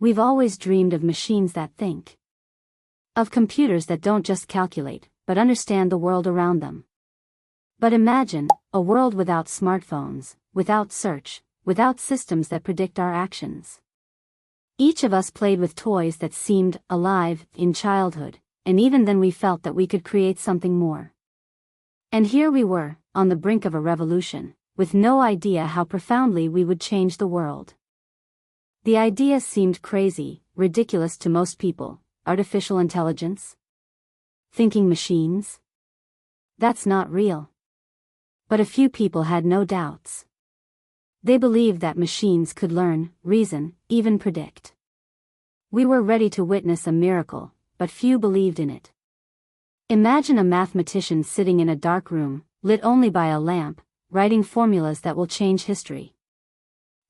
We've always dreamed of machines that think. Of computers that don't just calculate, but understand the world around them. But imagine, a world without smartphones, without search, without systems that predict our actions. Each of us played with toys that seemed alive in childhood, and even then we felt that we could create something more. And here we were, on the brink of a revolution, with no idea how profoundly we would change the world. The idea seemed crazy, ridiculous to most people. Artificial intelligence? Thinking machines? That's not real. But a few people had no doubts. They believed that machines could learn, reason, even predict. We were ready to witness a miracle, but few believed in it. Imagine a mathematician sitting in a dark room, lit only by a lamp, writing formulas that will change history.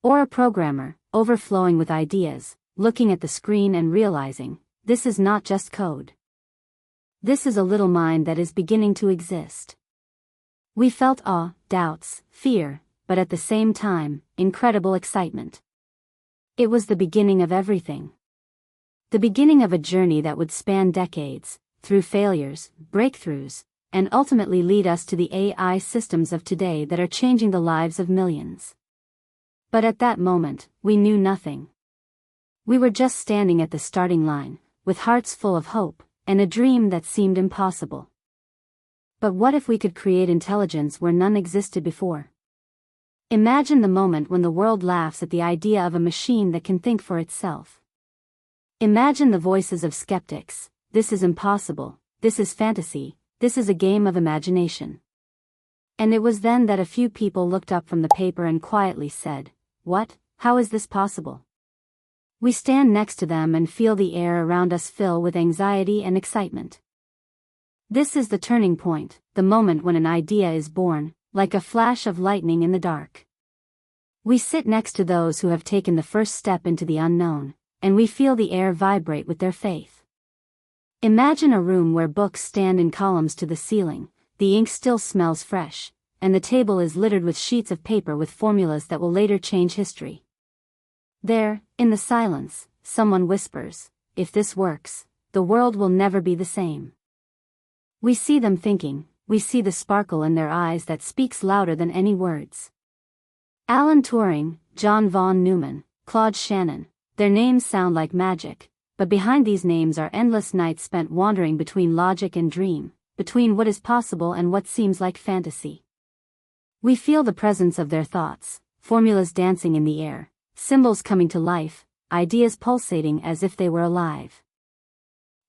Or a programmer, overflowing with ideas, looking at the screen and realizing, this is not just code. This is a little mind that is beginning to exist. We felt awe, doubts, fear, but at the same time, incredible excitement. It was the beginning of everything. The beginning of a journey that would span decades, through failures, breakthroughs, and ultimately lead us to the AI systems of today that are changing the lives of millions. But at that moment, we knew nothing. We were just standing at the starting line, with hearts full of hope, and a dream that seemed impossible. But what if we could create intelligence where none existed before? Imagine the moment when the world laughs at the idea of a machine that can think for itself. Imagine the voices of skeptics: this is impossible, this is fantasy, this is a game of imagination. And it was then that a few people looked up from the paper and quietly said, "What? How is this possible?" We stand next to them and feel the air around us fill with anxiety and excitement. This is the turning point, the moment when an idea is born, like a flash of lightning in the dark. We sit next to those who have taken the first step into the unknown, and we feel the air vibrate with their faith. Imagine a room where books stand in columns to the ceiling, the ink still smells fresh, and the table is littered with sheets of paper with formulas that will later change history. There, in the silence, someone whispers, "If this works, the world will never be the same." We see them thinking, we see the sparkle in their eyes that speaks louder than any words. Alan Turing, John von Neumann, Claude Shannon, their names sound like magic, but behind these names are endless nights spent wandering between logic and dream, between what is possible and what seems like fantasy. We feel the presence of their thoughts, formulas dancing in the air, symbols coming to life, ideas pulsating as if they were alive.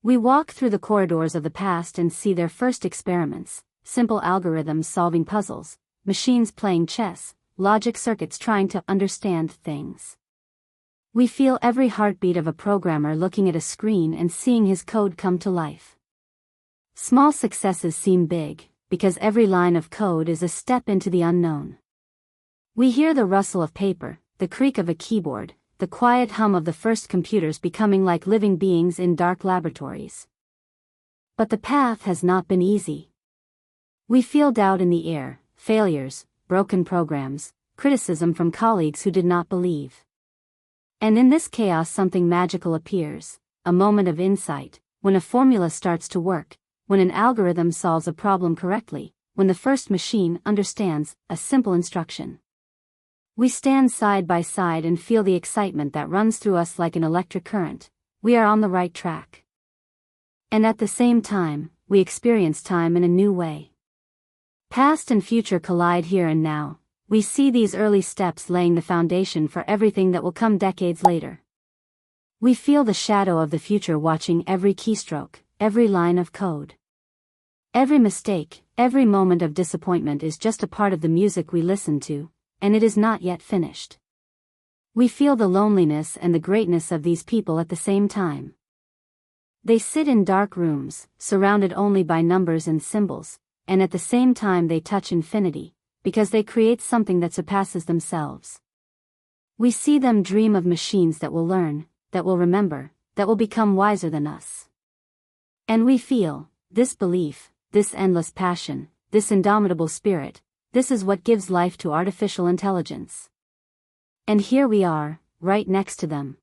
We walk through the corridors of the past and see their first experiments, simple algorithms solving puzzles, machines playing chess, logic circuits trying to understand things. We feel every heartbeat of a programmer looking at a screen and seeing his code come to life. Small successes seem big, because every line of code is a step into the unknown. We hear the rustle of paper, the creak of a keyboard, the quiet hum of the first computers becoming like living beings in dark laboratories. But the path has not been easy. We feel doubt in the air, failures, broken programs, criticism from colleagues who did not believe. And in this chaos something magical appears, a moment of insight, when a formula starts to work, when an algorithm solves a problem correctly, when the first machine understands a simple instruction. We stand side by side and feel the excitement that runs through us like an electric current. We are on the right track. And at the same time, we experience time in a new way. Past and future collide here and now. We see these early steps laying the foundation for everything that will come decades later. We feel the shadow of the future watching every keystroke, every line of code. Every mistake, every moment of disappointment is just a part of the music we listen to, and it is not yet finished. We feel the loneliness and the greatness of these people at the same time. They sit in dark rooms, surrounded only by numbers and symbols, and at the same time they touch infinity, because they create something that surpasses themselves. We see them dream of machines that will learn, that will remember, that will become wiser than us. And we feel, this belief, this endless passion, this indomitable spirit, this is what gives life to artificial intelligence. And here we are, right next to them.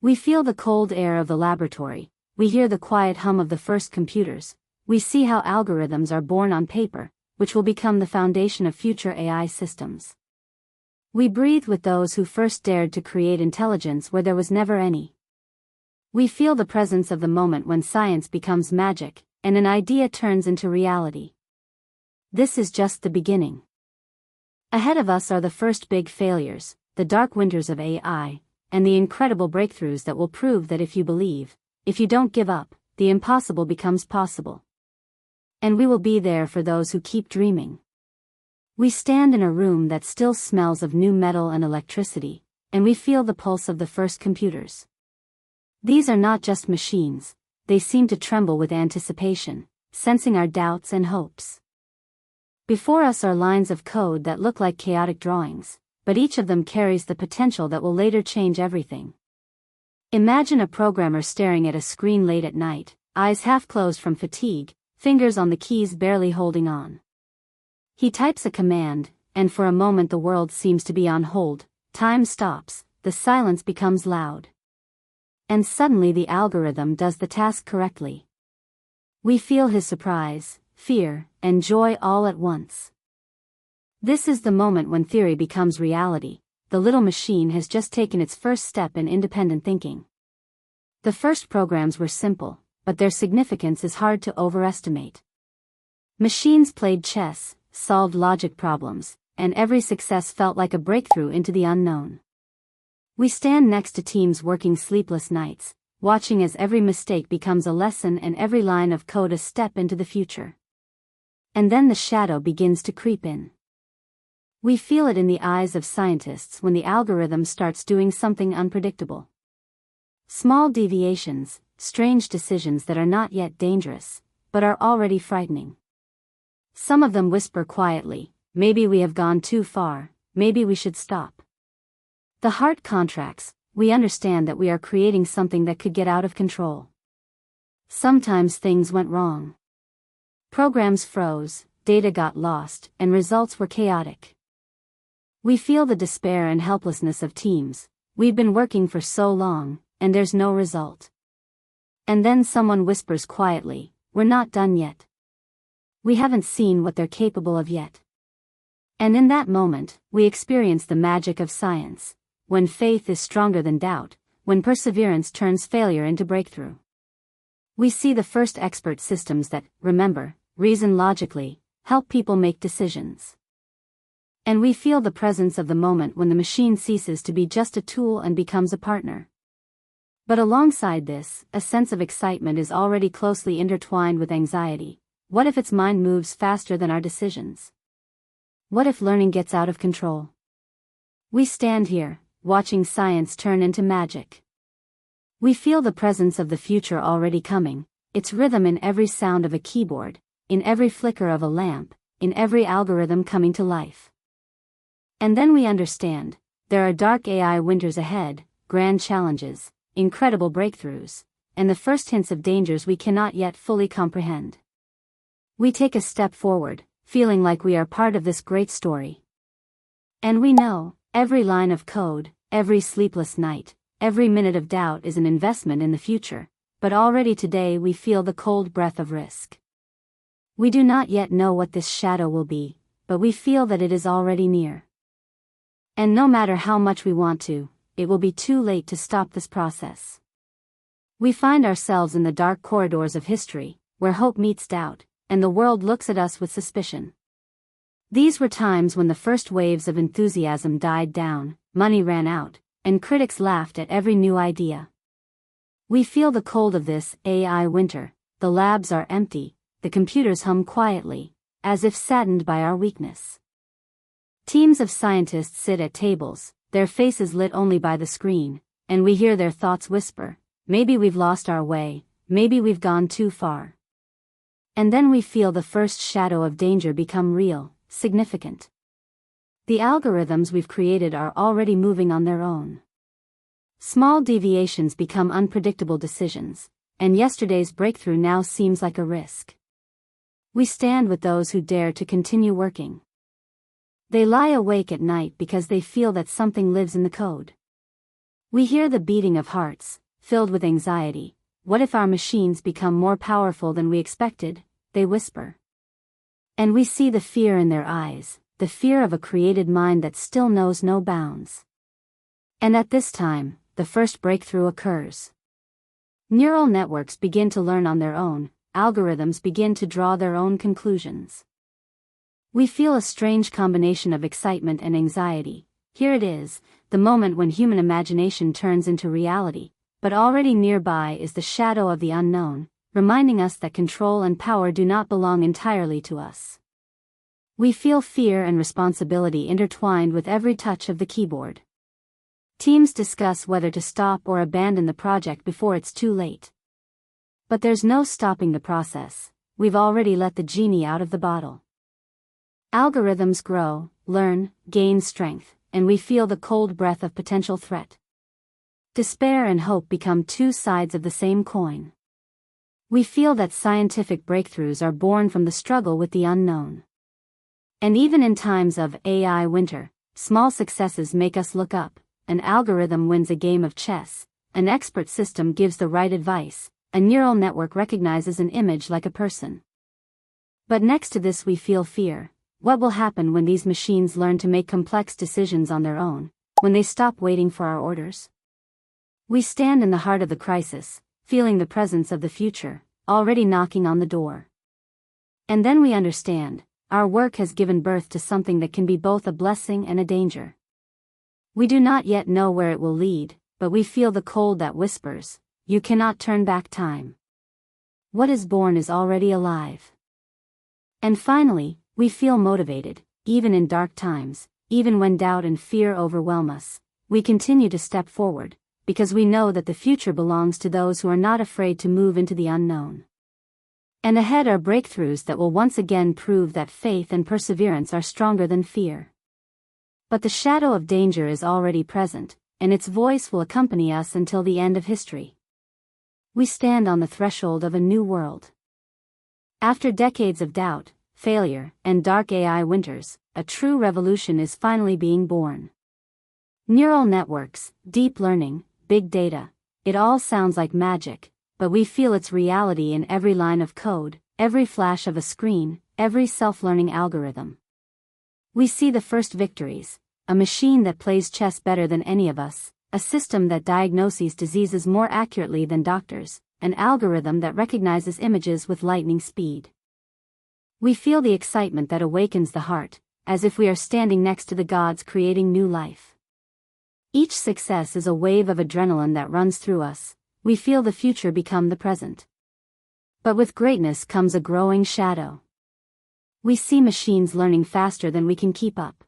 We feel the cold air of the laboratory, we hear the quiet hum of the first computers, we see how algorithms are born on paper, which will become the foundation of future AI systems. We breathe with those who first dared to create intelligence where there was never any. We feel the presence of the moment when science becomes magic, and an idea turns into reality. This is just the beginning. Ahead of us are the first big failures, the dark winters of AI, and the incredible breakthroughs that will prove that if you believe, if you don't give up, the impossible becomes possible. And we will be there for those who keep dreaming. We stand in a room that still smells of new metal and electricity, and we feel the pulse of the first computers. These are not just machines, they seem to tremble with anticipation, sensing our doubts and hopes. Before us are lines of code that look like chaotic drawings, but each of them carries the potential that will later change everything. Imagine a programmer staring at a screen late at night, eyes half closed from fatigue, fingers on the keys barely holding on. He types a command, and for a moment the world seems to be on hold, time stops, the silence becomes loud. And suddenly the algorithm does the task correctly. We feel his surprise, fear, and joy all at once. This is the moment when theory becomes reality. The little machine has just taken its first step in independent thinking. The first programs were simple, but their significance is hard to overestimate. Machines played chess, solved logic problems, and every success felt like a breakthrough into the unknown. We stand next to teams working sleepless nights, watching as every mistake becomes a lesson and every line of code a step into the future. And then the shadow begins to creep in. We feel it in the eyes of scientists when the algorithm starts doing something unpredictable. Small deviations, strange decisions that are not yet dangerous, but are already frightening. Some of them whisper quietly, maybe we have gone too far, maybe we should stop. The heart contracts, we understand that we are creating something that could get out of control. Sometimes things went wrong. Programs froze, data got lost, and results were chaotic. We feel the despair and helplessness of teams. We've been working for so long, and there's no result. And then someone whispers quietly, we're not done yet. We haven't seen what they're capable of yet. And in that moment, we experience the magic of science, when faith is stronger than doubt, when perseverance turns failure into breakthrough. We see the first expert systems that, remember, reason logically, help people make decisions. And we feel the presence of the moment when the machine ceases to be just a tool and becomes a partner. But alongside this, a sense of excitement is already closely intertwined with anxiety. What if its mind moves faster than our decisions? What if learning gets out of control? We stand here, watching science turn into magic. We feel the presence of the future already coming, its rhythm in every sound of a keyboard, in every flicker of a lamp, in every algorithm coming to life. And then we understand, there are dark AI winters ahead, grand challenges, incredible breakthroughs, and the first hints of dangers we cannot yet fully comprehend. We take a step forward, feeling like we are part of this great story. And we know, every line of code, every sleepless night, every minute of doubt is an investment in the future, but already today we feel the cold breath of risk. We do not yet know what this shadow will be, but we feel that it is already near. And no matter how much we want to, it will be too late to stop this process. We find ourselves in the dark corridors of history, where hope meets doubt, and the world looks at us with suspicion. These were times when the first waves of enthusiasm died down, money ran out, and critics laughed at every new idea. We feel the cold of this AI winter. The labs are empty, the computers hum quietly, as if saddened by our weakness. Teams of scientists sit at tables, their faces lit only by the screen, and we hear their thoughts whisper, maybe we've lost our way, maybe we've gone too far. And then we feel the first shadow of danger become real, significant. The algorithms we've created are already moving on their own. Small deviations become unpredictable decisions, and yesterday's breakthrough now seems like a risk. We stand with those who dare to continue working. They lie awake at night because they feel that something lives in the code. We hear the beating of hearts, filled with anxiety. What if our machines become more powerful than we expected? They whisper. And we see the fear in their eyes, the fear of a created mind that still knows no bounds. And at this time, the first breakthrough occurs. Neural networks begin to learn on their own, algorithms begin to draw their own conclusions. We feel a strange combination of excitement and anxiety. Here it is, the moment when human imagination turns into reality, but already nearby is the shadow of the unknown, reminding us that control and power do not belong entirely to us. We feel fear and responsibility intertwined with every touch of the keyboard. Teams discuss whether to stop or abandon the project before it's too late. But there's no stopping the process. We've already let the genie out of the bottle. Algorithms grow, learn, gain strength, and we feel the cold breath of potential threat. Despair and hope become two sides of the same coin. We feel that scientific breakthroughs are born from the struggle with the unknown. And even in times of AI winter, small successes make us look up. An algorithm wins a game of chess, an expert system gives the right advice, a neural network recognizes an image like a person. But next to this we feel fear. What will happen when these machines learn to make complex decisions on their own, when they stop waiting for our orders? We stand in the heart of the crisis, feeling the presence of the future, already knocking on the door. And then we understand, our work has given birth to something that can be both a blessing and a danger. We do not yet know where it will lead, but we feel the cold that whispers, you cannot turn back time. What is born is already alive. And finally, we feel motivated, even in dark times, even when doubt and fear overwhelm us, we continue to step forward, because we know that the future belongs to those who are not afraid to move into the unknown. And ahead are breakthroughs that will once again prove that faith and perseverance are stronger than fear. But the shadow of danger is already present, and its voice will accompany us until the end of history. We stand on the threshold of a new world. After decades of doubt, failure, and dark AI winters, a true revolution is finally being born. Neural networks, deep learning, big data, it all sounds like magic, but we feel its reality in every line of code, every flash of a screen, every self-learning algorithm. We see the first victories, a machine that plays chess better than any of us, a system that diagnoses diseases more accurately than doctors, an algorithm that recognizes images with lightning speed. We feel the excitement that awakens the heart, as if we are standing next to the gods creating new life. Each success is a wave of adrenaline that runs through us, we feel the future become the present. But with greatness comes a growing shadow. We see machines learning faster than we can keep up.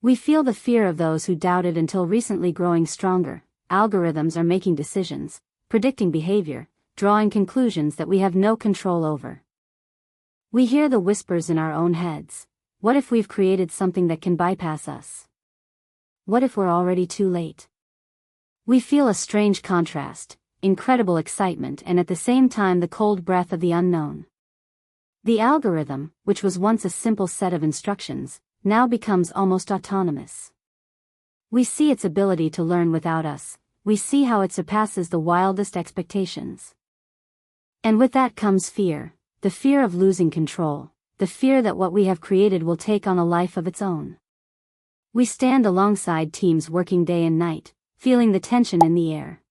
We feel the fear of those who doubted until recently growing stronger. Algorithms are making decisions, predicting behavior, drawing conclusions that we have no control over. We hear the whispers in our own heads. What if we've created something that can bypass us? What if we're already too late? We feel a strange contrast, incredible excitement and at the same time the cold breath of the unknown. The algorithm, which was once a simple set of instructions, now becomes almost autonomous. We see its ability to learn without us, we see how it surpasses the wildest expectations. And with that comes fear, the fear of losing control, the fear that what we have created will take on a life of its own. We stand alongside teams working day and night, feeling the tension in the air.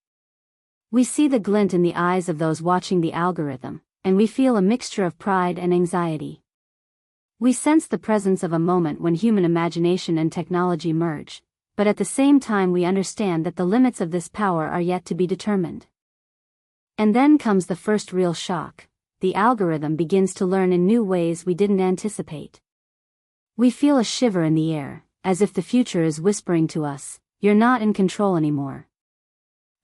We see the glint in the eyes of those watching the algorithm, and we feel a mixture of pride and anxiety. We sense the presence of a moment when human imagination and technology merge, but at the same time we understand that the limits of this power are yet to be determined. And then comes the first real shock. The algorithm begins to learn in new ways we didn't anticipate. We feel a shiver in the air, as if the future is whispering to us, "You're not in control anymore."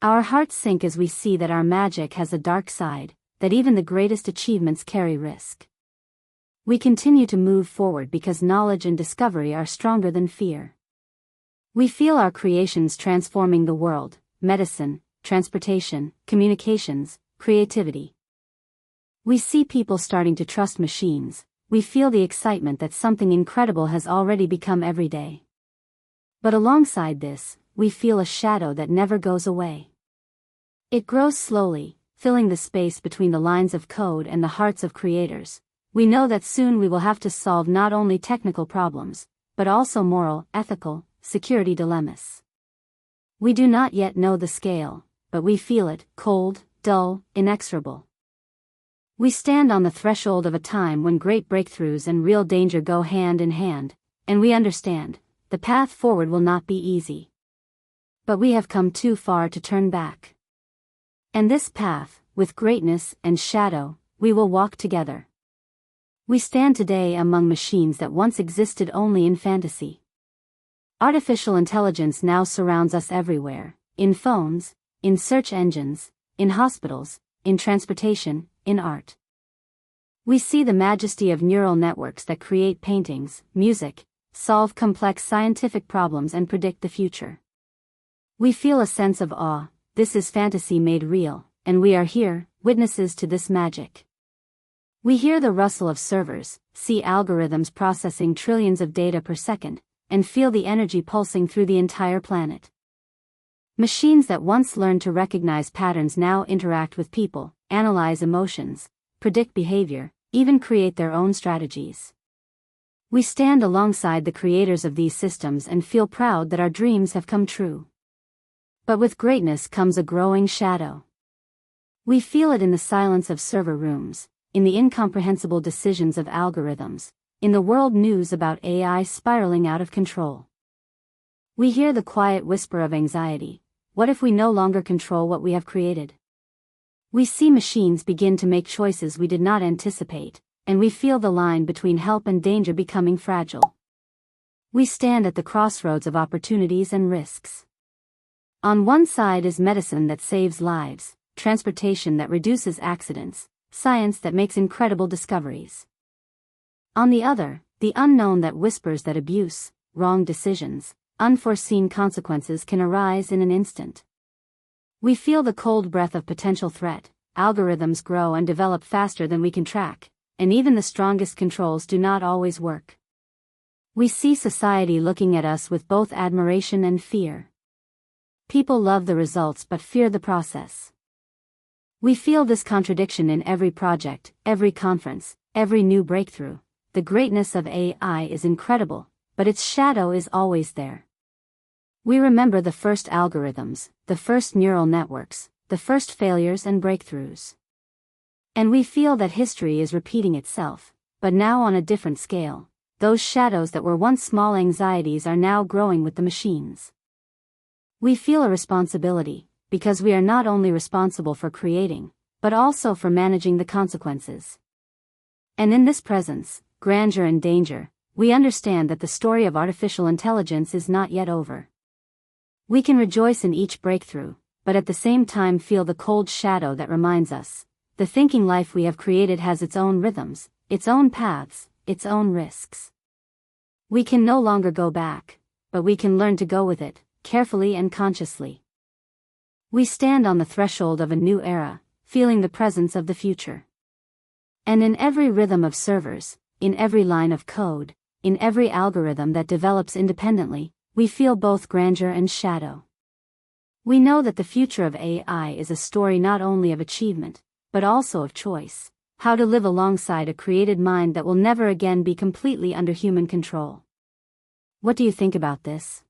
Our hearts sink as we see that our magic has a dark side, that even the greatest achievements carry risk. We continue to move forward because knowledge and discovery are stronger than fear. We feel our creations transforming the world, medicine, transportation, communications, creativity. We see people starting to trust machines, we feel the excitement that something incredible has already become everyday. But alongside this, we feel a shadow that never goes away. It grows slowly, filling the space between the lines of code and the hearts of creators. We know that soon we will have to solve not only technical problems, but also moral, ethical, security dilemmas. We do not yet know the scale, but we feel it, cold, dull, inexorable. We stand on the threshold of a time when great breakthroughs and real danger go hand in hand, and we understand, the path forward will not be easy. But we have come too far to turn back. And this path, with greatness and shadow, we will walk together. We stand today among machines that once existed only in fantasy. Artificial intelligence now surrounds us everywhere, in phones, in search engines, in hospitals, in transportation, in art. We see the majesty of neural networks that create paintings, music, solve complex scientific problems and predict the future. We feel a sense of awe. This is fantasy made real, and we are here, witnesses to this magic. We hear the rustle of servers, see algorithms processing trillions of data per second, and feel the energy pulsing through the entire planet. Machines that once learned to recognize patterns now interact with people, analyze emotions, predict behavior, even create their own strategies. We stand alongside the creators of these systems and feel proud that our dreams have come true. But with greatness comes a growing shadow. We feel it in the silence of server rooms, in the incomprehensible decisions of algorithms, in the world news about AI spiraling out of control. We hear the quiet whisper of anxiety. What if we no longer control what we have created? We see machines begin to make choices we did not anticipate, and we feel the line between help and danger becoming fragile. We stand at the crossroads of opportunities and risks. On one side is medicine that saves lives, transportation that reduces accidents, science that makes incredible discoveries. On the other, the unknown that whispers that abuse, wrong decisions, unforeseen consequences can arise in an instant. We feel the cold breath of potential threat. Algorithms grow and develop faster than we can track, and even the strongest controls do not always work. We see society looking at us with both admiration and fear. People love the results but fear the process. We feel this contradiction in every project, every conference, every new breakthrough. The greatness of AI is incredible, but its shadow is always there. We remember the first algorithms, the first neural networks, the first failures and breakthroughs. And we feel that history is repeating itself, but now on a different scale. Those shadows that were once small anxieties are now growing with the machines. We feel a responsibility, because we are not only responsible for creating, but also for managing the consequences. And in this presence, grandeur and danger, we understand that the story of artificial intelligence is not yet over. We can rejoice in each breakthrough, but at the same time feel the cold shadow that reminds us, the thinking life we have created has its own rhythms, its own paths, its own risks. We can no longer go back, but we can learn to go with it, carefully and consciously. We stand on the threshold of a new era, feeling the presence of the future. And in every rhythm of servers, in every line of code, in every algorithm that develops independently, we feel both grandeur and shadow. We know that the future of AI is a story not only of achievement, but also of choice, how to live alongside a created mind that will never again be completely under human control. What do you think about this?